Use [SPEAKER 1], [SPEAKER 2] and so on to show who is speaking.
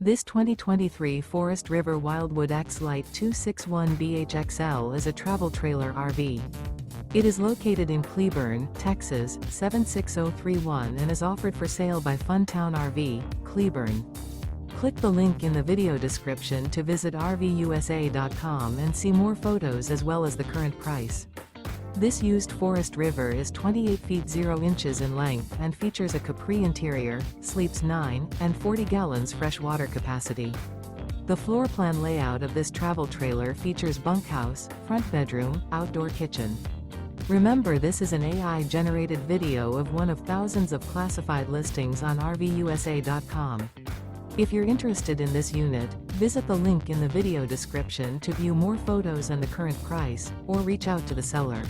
[SPEAKER 1] This 2023 Forest River Wildwood X-Lite 261BHXL is a travel trailer RV. It is located in Cleburne, Texas, 76031 and is offered for sale by Funtown RV, Cleburne. Click the link in the video description to visit RVUSA.com and see more photos as well as the current price. This used Forest River is 28 feet 0 inches in length and features a CAPRI interior, sleeps 9, and 40 gallons fresh water capacity. The floor plan layout of this travel trailer features bunkhouse, front bedroom, outdoor kitchen. Remember, this is an AI-generated video of one of thousands of classified listings on RVUSA.com. If you're interested in this unit, visit the link in the video description to view more photos and the current price, or reach out to the seller.